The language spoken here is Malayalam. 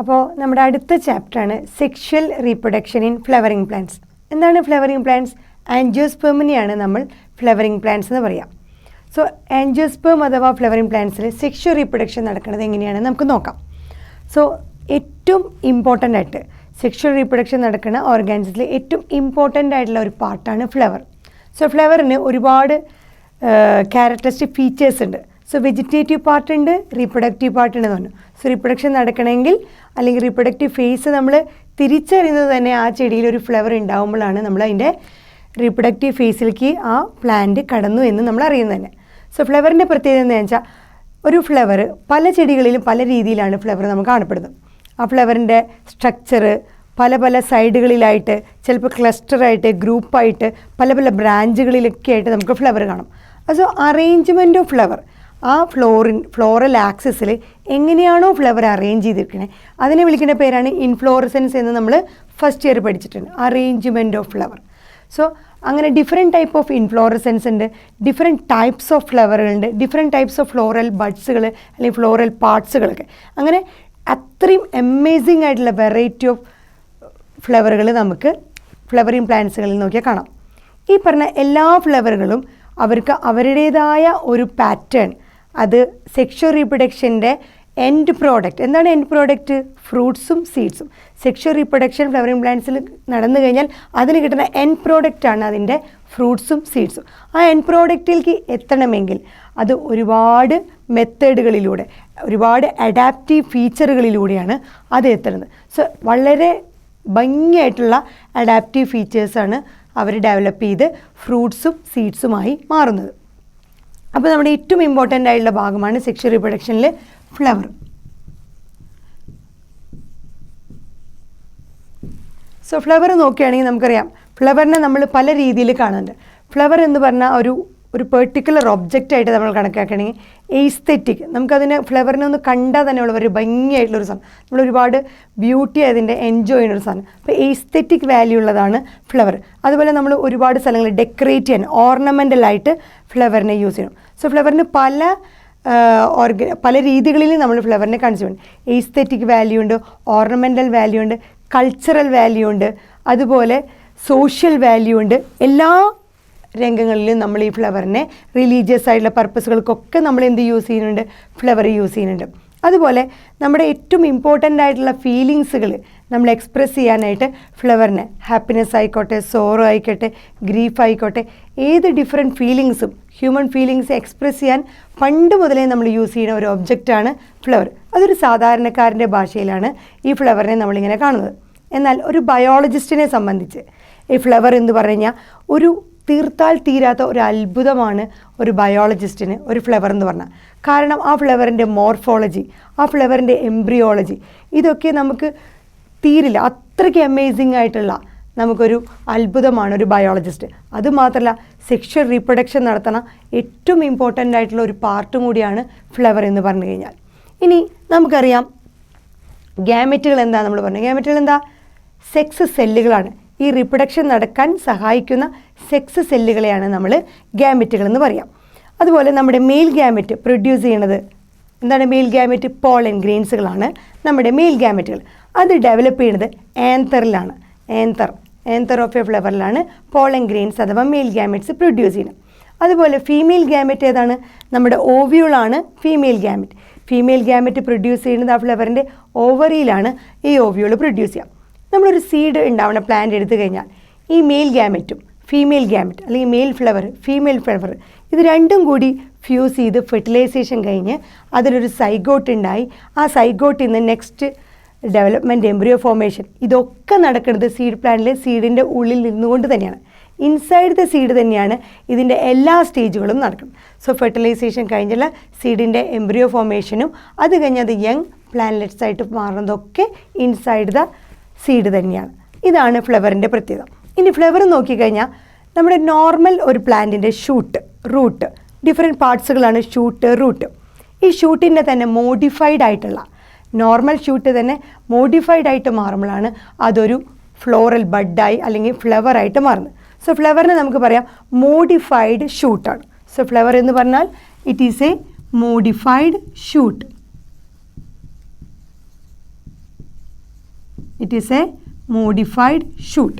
അപ്പോൾ നമ്മുടെ അടുത്ത ചാപ്റ്ററാണ് sexual reproduction in flowering plants. എന്താണ് ഫ്ലവറിംഗ് പ്ലാന്റ്സ്? ആൻജിയോസ്പെർമിനെയാണ് നമ്മൾ ഫ്ലവറിംഗ് പ്ലാന്റ്സ് എന്ന് പറയാം. സോ ആൻജിയോസ്പെർം അഥവാ ഫ്ലവറിംഗ് പ്ലാന്റ്സിൽ സെക്ഷൽ റീപ്രൊഡക്ഷൻ നടക്കുന്നത് എങ്ങനെയാണെന്ന് നമുക്ക് നോക്കാം. സോ ഏറ്റവും ഇമ്പോർട്ടൻ്റ് ആയിട്ട് സെക്ഷൽ റീപ്രൊഡക്ഷൻ നടക്കുന്ന ഓർഗാനിസത്തിൽ ഏറ്റവും ഇമ്പോർട്ടൻ്റ് ആയിട്ടുള്ള ഒരു പാർട്ടാണ് ഫ്ലവർ. സോ ഫ്ലവറിന് ഒരുപാട് ക്യാരക്ടറിസ്റ്റിക് ഫീച്ചേഴ്സ് ഉണ്ട്. സോ വെജിറ്റേറ്റീവ് പാർട്ട് ഉണ്ട്, റീപ്രൊഡക്റ്റീവ് പാർട്ട് ഉണ്ടെന്ന് പറഞ്ഞു. സോ റീപ്രൊഡക്ഷൻ നടക്കണമെങ്കിൽ അല്ലെങ്കിൽ റീപ്രൊഡക്റ്റീവ് ഫേസ് നമ്മൾ തിരിച്ചറിയുന്നത് തന്നെ ആ ചെടിയിൽ ഒരു ഫ്ലവർ ഉണ്ടാകുമ്പോഴാണ് നമ്മൾ അതിൻ്റെ റീപ്രൊഡക്റ്റീവ് ഫേസിലേക്ക് ആ പ്ലാന്റ് കടന്നു എന്ന് നമ്മൾ അറിയുന്നത് തന്നെ. സോ ഫ്ലവറിൻ്റെ പ്രത്യേകത എന്താണെന്ന് വെച്ചാൽ ഒരു ഫ്ലവർ പല ചെടികളിലും പല രീതിയിലാണ് ഫ്ലവർ നമുക്ക് കാണപ്പെടുന്നത്. ആ ഫ്ലവറിൻ്റെ സ്ട്രക്ചറ് പല പല സൈഡുകളിലായിട്ട്, ചിലപ്പോൾ ക്ലസ്റ്ററായിട്ട്, ഗ്രൂപ്പായിട്ട്, പല പല ബ്രാഞ്ചുകളിലൊക്കെ ആയിട്ട് നമുക്ക് ഫ്ലവർ കാണാം. സോ അറേഞ്ച്മെൻറ്റ് ഓഫ് ഫ്ലവർ, ആ ഫ്ലോറൽ ആക്സിസിൽ എങ്ങനെയാണോ ഫ്ലവർ അറേഞ്ച് ചെയ്തിരിക്കുന്നത് അതിനെ വിളിക്കുന്ന പേരാണ് ഇൻഫ്ലോറസൻസ് എന്ന് നമ്മൾ ഫസ്റ്റ് ഇയർ പഠിച്ചിട്ടുണ്ട്. Arrangement of flower. സോ അങ്ങനെ ഡിഫറെൻറ്റ് ടൈപ്പ് ഓഫ് ഇൻഫ്ലോറസൻസ് ഉണ്ട്, ഡിഫറെൻറ്റ് ടൈപ്സ് ഓഫ് ഫ്ലവറുകളുണ്ട്, ഡിഫറെൻറ്റ് ടൈപ്സ് ഓഫ് ഫ്ലോറൽ ബഡ്സുകൾ അല്ലെങ്കിൽ ഫ്ലോറൽ പാർട്സുകളൊക്കെ. അങ്ങനെ അത്രയും അമേസിങ് ആയിട്ടുള്ള വെറൈറ്റി ഓഫ് ഫ്ലവറുകൾ നമുക്ക് ഫ്ലവറിങ് പ്ലാന്റ്സുകളിൽ നോക്കിയാൽ കാണാം. ഈ പറഞ്ഞ എല്ലാ ഫ്ലവറുകളും അവർക്ക് അവരുടേതായ ഒരു പാറ്റേൺ, അത് സെക്ഷൽ റീപ്രൊഡക്ഷൻ്റെ എൻഡ് പ്രോഡക്റ്റ്. എന്താണ് എൻഡ് പ്രോഡക്റ്റ്? ഫ്രൂട്ട്സും സീഡ്സും. സെക്ഷൽ റീപ്രൊഡക്ഷൻ ഫ്ലവറിംഗ് പ്ലാന്റ്സിൽ നടന്നു കഴിഞ്ഞാൽ അതിന് കിട്ടുന്ന എൻഡ് പ്രോഡക്റ്റാണ് അതിൻ്റെ ഫ്രൂട്ട്സും സീഡ്സും. ആ എൻഡ് പ്രോഡക്റ്റിലേക്ക് എത്തണമെങ്കിൽ അത് ഒരുപാട് മെത്തേഡുകളിലൂടെ, ഒരുപാട് അഡാപ്റ്റീവ് ഫീച്ചറുകളിലൂടെയാണ് അത് എത്തുന്നത്. സോ വളരെ ഭംഗിയായിട്ടുള്ള അഡാപ്റ്റീവ് ഫീച്ചേഴ്സാണ് അവർ ഡെവലപ്പ് ചെയ്ത് ഫ്രൂട്ട്സും സീഡ്സുമായി മാറുന്നത്. അപ്പോൾ നമ്മുടെ ഏറ്റവും ഇമ്പോർട്ടൻ്റ് ആയിട്ടുള്ള ഭാഗമാണ് സെക്ഷൽ റീപ്രൊഡക്ഷനിൽ ഫ്ലവർ. സോ ഫ്ലവർ നോക്കുകയാണെങ്കിൽ നമുക്കറിയാം ഫ്ലവറിനെ നമ്മൾ പല രീതിയിൽ കാണുന്നുണ്ട്. ഫ്ലവർ എന്ന് പറഞ്ഞാൽ ഒരു പെർട്ടിക്കുലർ ഒബ്ജക്റ്റായിട്ട് നമ്മൾ കണക്കാക്കുകയാണെങ്കിൽ എയ്സ്തെറ്റിക്, നമുക്കതിന് ഫ്ലവറിനെ ഒന്ന് കണ്ടാൽ തന്നെ ഉള്ള ഒരു ഭംഗിയായിട്ടുള്ളൊരു സാധനം, നമ്മൾ ഒരുപാട് ബ്യൂട്ടി അതിൻ്റെ എൻജോയ് ചെയ്യുന്നൊരു സാധനം. അപ്പോൾ എയ്സ്തെറ്റിക് വാല്യൂ ഉള്ളതാണ് ഫ്ലവർ. അതുപോലെ നമ്മൾ ഒരുപാട് സ്ഥലങ്ങളിൽ ഡെക്കറേറ്റ് ചെയ്യാൻ, ഓർണമെൻ്റലായിട്ട് ഫ്ലവറിനെ യൂസ് ചെയ്യണം. സോ ഫ്ലവറിന് പല രീതികളിൽ നമ്മൾ ഫ്ലവറിനെ കൺസ്യൂം ചെയ്യണം. എയ്സ്തെറ്റിക് വാല്യൂ ഉണ്ട്, ഓർണമെൻ്റൽ വാല്യൂ ഉണ്ട്, കൾച്ചറൽ വാല്യൂ ഉണ്ട്, അതുപോലെ സോഷ്യൽ വാല്യൂ ഉണ്ട്. എല്ലാ രംഗങ്ങളിലും നമ്മൾ ഈ ഫ്ലവറിനെ റിലീജിയസ് ആയിട്ടുള്ള പർപ്പസുകൾക്കൊക്കെ നമ്മൾ എന്ത് യൂസ് ചെയ്യുന്നുണ്ട്? ഫ്ലവർ യൂസ് ചെയ്യുന്നുണ്ട്. അതുപോലെ നമ്മുടെ ഏറ്റവും ഇമ്പോർട്ടൻ്റ് ആയിട്ടുള്ള ഫീലിങ്സുകൾ നമ്മൾ എക്സ്പ്രസ് ചെയ്യാനായിട്ട് ഫ്ലവറിനെ, ഹാപ്പിനെസ് ആയിക്കോട്ടെ, സോറോ ആയിക്കോട്ടെ, ഗ്രീഫ് ആയിക്കോട്ടെ, ഏത് ഡിഫറെൻറ്റ് ഫീലിങ്സും ഹ്യൂമൻ ഫീലിങ്സ് എക്സ്പ്രസ് ചെയ്യാൻ പണ്ട് മുതലേ നമ്മൾ യൂസ് ചെയ്യുന്ന ഒരു ഒബ്ജക്റ്റാണ് ഫ്ലവർ. അതൊരു സാധാരണക്കാരൻ്റെ ഭാഷയിലാണ് ഈ ഫ്ലവറിനെ നമ്മളിങ്ങനെ കാണുന്നത്. എന്നാൽ ഒരു ബയോളജിസ്റ്റിനെ സംബന്ധിച്ച് ഈ ഫ്ലവർ എന്ന് പറഞ്ഞു കഴിഞ്ഞാൽ ഒരു തീർത്താൽ തീരാത്ത ഒരു അത്ഭുതമാണ് ഒരു ബയോളജിസ്റ്റിന് ഒരു ഫ്ലവർ എന്ന് പറഞ്ഞാൽ. കാരണം ആ ഫ്ലവറിൻ്റെ മോർഫോളജി, ആ ഫ്ലവറിൻ്റെ എംബ്രിയോളജി, ഇതൊക്കെ നമുക്ക് തീരില്ല. അത്രയ്ക്ക് അമേസിങ് ആയിട്ടുള്ള നമുക്കൊരു അത്ഭുതമാണ് ഒരു ബയോളജിസ്റ്റ്. അതുമാത്രമല്ല സെക്ഷൽ റീപ്രൊഡക്ഷൻ നടത്തണ ഏറ്റവും ഇമ്പോർട്ടൻ്റ് ആയിട്ടുള്ള ഒരു പാർട്ടും കൂടിയാണ് ഫ്ലവർ എന്ന് പറഞ്ഞു കഴിഞ്ഞാൽ. ഇനി നമുക്കറിയാം ഗാമെറ്റുകൾ എന്താ നമ്മൾ പറഞ്ഞു. ഗാമെറ്റുകൾ എന്താ? സെക്സ് സെല്ലുകളാണ്. ഈ റീപ്രൊഡക്ഷൻ നടക്കാൻ സഹായിക്കുന്ന സെക്സ് സെല്ലുകളെയാണ് നമ്മൾ ഗാമെറ്റുകൾ എന്ന് പറയാം. അതുപോലെ നമ്മുടെ മെയിൽ ഗാമെറ്റ് പ്രൊഡ്യൂസ് ചെയ്യണത് എന്താണ്? മെയിൽ ഗാമെറ്റ് പോളൻ ഗ്രെയിൻസുകളാണ് നമ്മുടെ മെയിൽ ഗാമെറ്റുകൾ. അത് ഡെവലപ്പ് ചെയ്യുന്നത് ആന്തറിലാണ്. ആന്തർ ഓഫ് എ ഫ്ലവറിലാണ് പോളൻ ഗ്രെയിൻസ് അഥവാ മെയിൽ ഗാമെറ്റ്സ് പ്രൊഡ്യൂസ് ചെയ്യുന്നത്. അതുപോലെ ഫീമെയിൽ ഗാമെറ്റ് ഏതാണ്? നമ്മുടെ ഓവ്യൂളാണ് female gamete. Female gamete produce ചെയ്യുന്നത് ആ ഫ്ലവറിൻ്റെ ഓവറിയിലാണ് ഈ ഓവ്യൂൾ പ്രൊഡ്യൂസ് ചെയ്യുക. നമ്മളൊരു സീഡ് ഉണ്ടാവുന്ന പ്ലാന്റ് എടുത്തു കഴിഞ്ഞാൽ ഈ മെയിൽ ഗാമെറ്റും ഫീമെയിൽ ഗാമെറ്റ് അല്ലെങ്കിൽ മെയിൽ ഫ്ലവർ, ഫീമെയിൽ ഫ്ലവർ, ഇത് രണ്ടും കൂടി ഫ്യൂസ് ചെയ്ത് ഫെർട്ടിലൈസേഷൻ കഴിഞ്ഞ് അതിലൊരു സൈഗോട്ട് ഉണ്ടായി. ആ സൈഗോട്ടിൽ നിന്ന് നെക്സ്റ്റ് ഡെവലപ്മെൻറ്റ്, എംബ്രിയോ ഫോർമേഷൻ, ഇതൊക്കെ നടക്കുന്നത് സീഡ് പ്ലാന്റിലെ സീഡിൻ്റെ ഉള്ളിൽ നിന്നുകൊണ്ട് തന്നെയാണ്. ഇൻസൈഡ് ദ സീഡ് തന്നെയാണ് ഇതിൻ്റെ എല്ലാ സ്റ്റേജുകളും നടക്കുന്നത്. സോ ഫെർട്ടിലൈസേഷൻ കഴിഞ്ഞുള്ള സീഡിൻ്റെ എംബ്രിയോ ഫോർമേഷനും അത് കഴിഞ്ഞ് അത് യങ് പ്ലാന്റ്ലെറ്റ്സ് ആയിട്ട് മാറുന്നതൊക്കെ ഇൻസൈഡ് ദ സീഡ് തന്നെയാണ്. ഇതാണ് ഫ്ലവറിൻ്റെ പ്രത്യേകത. ഇനി ഫ്ലവർ നോക്കിക്കഴിഞ്ഞാൽ നമ്മുടെ നോർമൽ ഒരു പ്ലാന്റിൻ്റെ ഷൂട്ട്, റൂട്ട്, ഡിഫറെൻറ്റ് പാർട്സുകളാണ് ഷൂട്ട്, റൂട്ട്. ഈ ഷൂട്ടിൻ്റെ തന്നെ മോഡിഫൈഡ് ആയിട്ടുള്ള നോർമൽ ഷൂട്ട് തന്നെ മോഡിഫൈഡ് ആയിട്ട് മാറുമ്പോഴാണ് അതൊരു ഫ്ലോറൽ ബഡായി അല്ലെങ്കിൽ ഫ്ലവറായിട്ട് മാറുന്നത്. സോ ഫ്ലവറിനെ നമുക്ക് പറയാം മോഡിഫൈഡ് ഷൂട്ടാണ്. സോ ഫ്ലവർ എന്ന് പറഞ്ഞാൽ it is A modified shoot. It is A modified shoot.